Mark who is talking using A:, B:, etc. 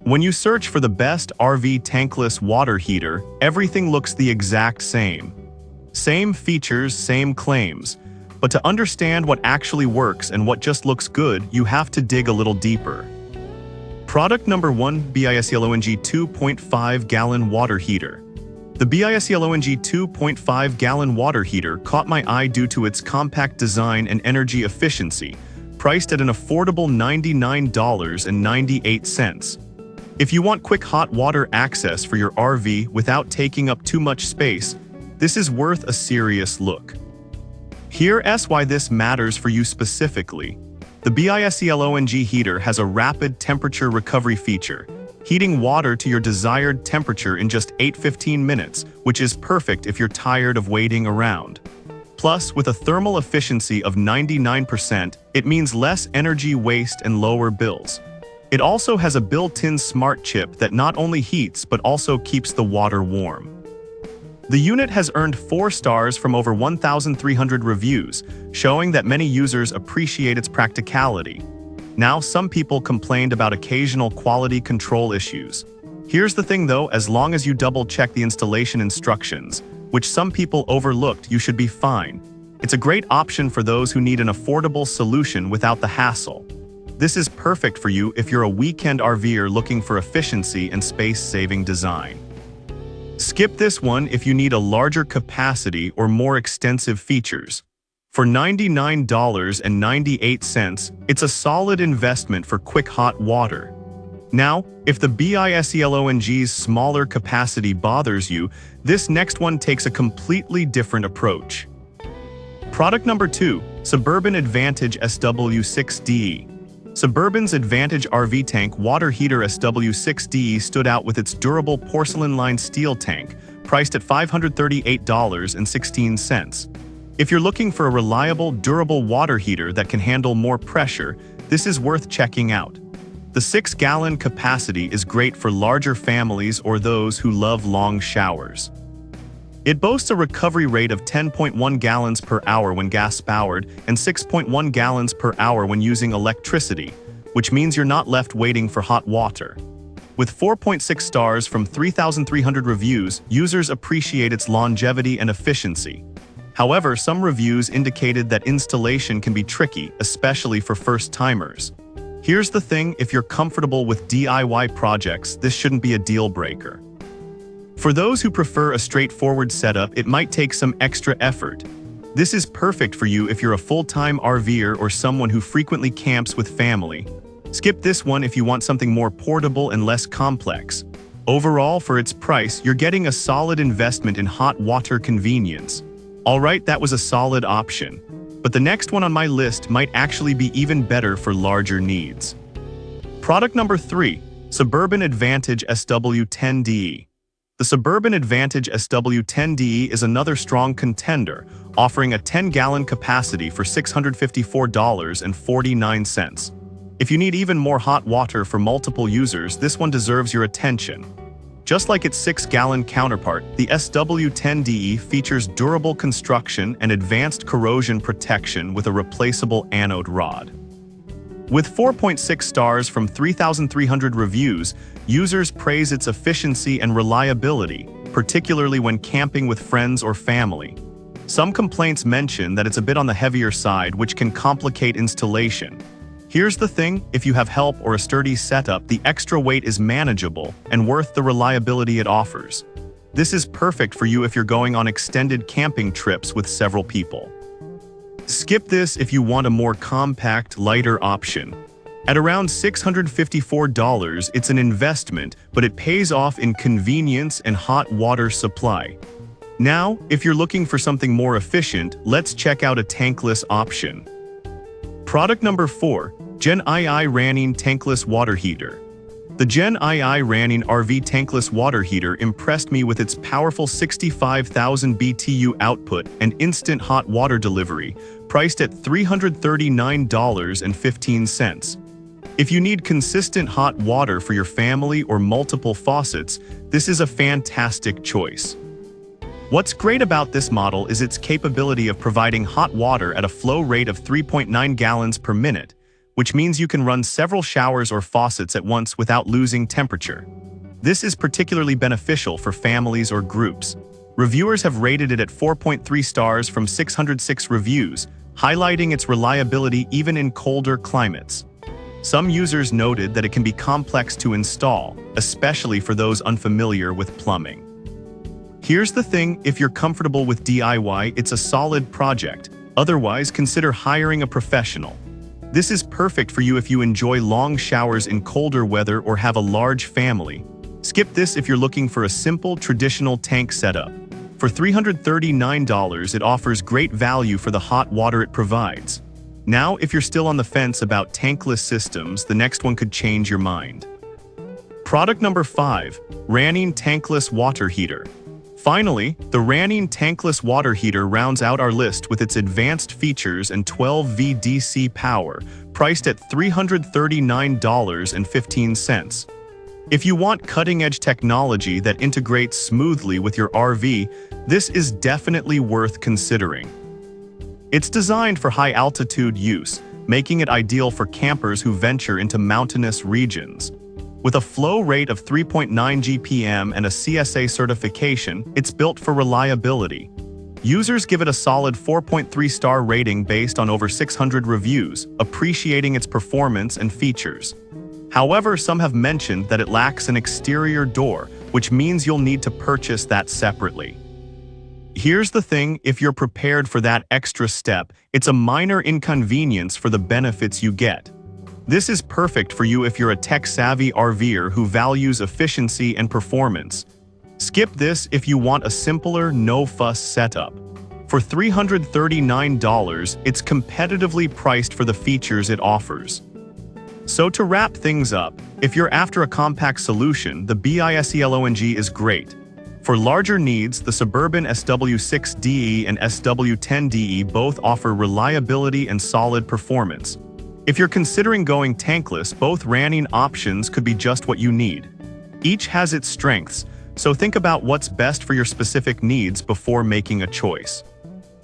A: When you search for the best RV tankless water heater, everything looks the exact same. Same features, same claims. But to understand what actually works and what just looks good, you have to dig a little deeper. Product number 1, BISELONG 2.5 gallon water heater. The BISELONG 2.5 gallon water heater caught my eye due to its compact design and energy efficiency, priced at an affordable $99.98. If you want quick hot water access for your RV without taking up too much space, this is worth a serious look. Here's why this matters for you specifically. The BISELONG heater has a rapid temperature recovery feature, heating water to your desired temperature in just 8-15 minutes, which is perfect if you're tired of waiting around. Plus, with a thermal efficiency of 99%, it means less energy waste and lower bills. It also has a built-in smart chip that not only heats but also keeps the water warm. The unit has earned 4 stars from over 1,300 reviews, showing that many users appreciate its practicality. Now, some people complained about occasional quality control issues. Here's the thing though, as long as you double-check the installation instructions, which some people overlooked, you should be fine. It's a great option for those who need an affordable solution without the hassle. This is perfect for you if you're a weekend RVer looking for efficiency and space-saving design. Skip this one if you need a larger capacity or more extensive features. For $99.98, it's a solid investment for quick hot water. Now, if the BISELONG's smaller capacity bothers you, this next one takes a completely different approach. Product number 2, Suburban Advantage SW6DE. Suburban's Advantage RV Tank Water Heater SW6DE stood out with its durable porcelain-lined steel tank, priced at $538.16. If you're looking for a reliable, durable water heater that can handle more pressure, this is worth checking out. The 6-gallon capacity is great for larger families or those who love long showers. It boasts a recovery rate of 10.1 gallons per hour when gas-powered and 6.1 gallons per hour when using electricity, which means you're not left waiting for hot water. With 4.6 stars from 3,300 reviews, users appreciate its longevity and efficiency. However, some reviews indicated that installation can be tricky, especially for first-timers. Here's the thing, if you're comfortable with DIY projects, this shouldn't be a deal-breaker. For those who prefer a straightforward setup, it might take some extra effort. This is perfect for you if you're a full-time RVer or someone who frequently camps with family. Skip this one if you want something more portable and less complex. Overall, for its price, you're getting a solid investment in hot water convenience. Alright, that was a solid option. But the next one on my list might actually be even better for larger needs. Product number 3, Suburban Advantage SW10DE. The Suburban Advantage SW10DE is another strong contender, offering a 10-gallon capacity for $654.49. If you need even more hot water for multiple users, this one deserves your attention. Just like its 6-gallon counterpart, the SW10DE features durable construction and advanced corrosion protection with a replaceable anode rod. With 4.6 stars from 3,300 reviews, users praise its efficiency and reliability, particularly when camping with friends or family. Some complaints mention that it's a bit on the heavier side, which can complicate installation. Here's the thing, if you have help or a sturdy setup, the extra weight is manageable and worth the reliability it offers. This is perfect for you if you're going on extended camping trips with several people. Skip this if you want a more compact, lighter option. At around $654, it's an investment, but it pays off in convenience and hot water supply. Now, if you're looking for something more efficient, let's check out a tankless option. Product number 4, Gen II Ranine Tankless Water Heater. The Gen II Ranine RV Tankless Water Heater impressed me with its powerful 65,000 BTU output and instant hot water delivery, priced at $339.15. If you need consistent hot water for your family or multiple faucets, this is a fantastic choice. What's great about this model is its capability of providing hot water at a flow rate of 3.9 gallons per minute, which means you can run several showers or faucets at once without losing temperature. This is particularly beneficial for families or groups. Reviewers have rated it at 4.3 stars from 606 reviews, highlighting its reliability even in colder climates. Some users noted that it can be complex to install, especially for those unfamiliar with plumbing. Here's the thing, if you're comfortable with DIY, it's a solid project. Otherwise, consider hiring a professional. This is perfect for you if you enjoy long showers in colder weather or have a large family. Skip this if you're looking for a simple, traditional tank setup. For $339, it offers great value for the hot water it provides. Now, if you're still on the fence about tankless systems, the next one could change your mind. Product number 5, RVer Tankless Water Heater. Finally, the RVer Tankless Water Heater rounds out our list with its advanced features and 12V DC power, priced at $339.15. If you want cutting-edge technology that integrates smoothly with your RV, this is definitely worth considering. It's designed for high-altitude use, making it ideal for campers who venture into mountainous regions. With a flow rate of 3.9 GPM and a CSA certification, it's built for reliability. Users give it a solid 4.3-star rating based on over 600 reviews, appreciating its performance and features. However, some have mentioned that it lacks an exterior door, which means you'll need to purchase that separately. Here's the thing, if you're prepared for that extra step, it's a minor inconvenience for the benefits you get. This is perfect for you if you're a tech-savvy RVer who values efficiency and performance. Skip this if you want a simpler, no-fuss setup. For $339, it's competitively priced for the features it offers. So to wrap things up, if you're after a compact solution, the BISELONG is great. For larger needs, the Suburban SW6DE and SW10DE both offer reliability and solid performance. If you're considering going tankless, both RVer options could be just what you need. Each has its strengths, so think about what's best for your specific needs before making a choice.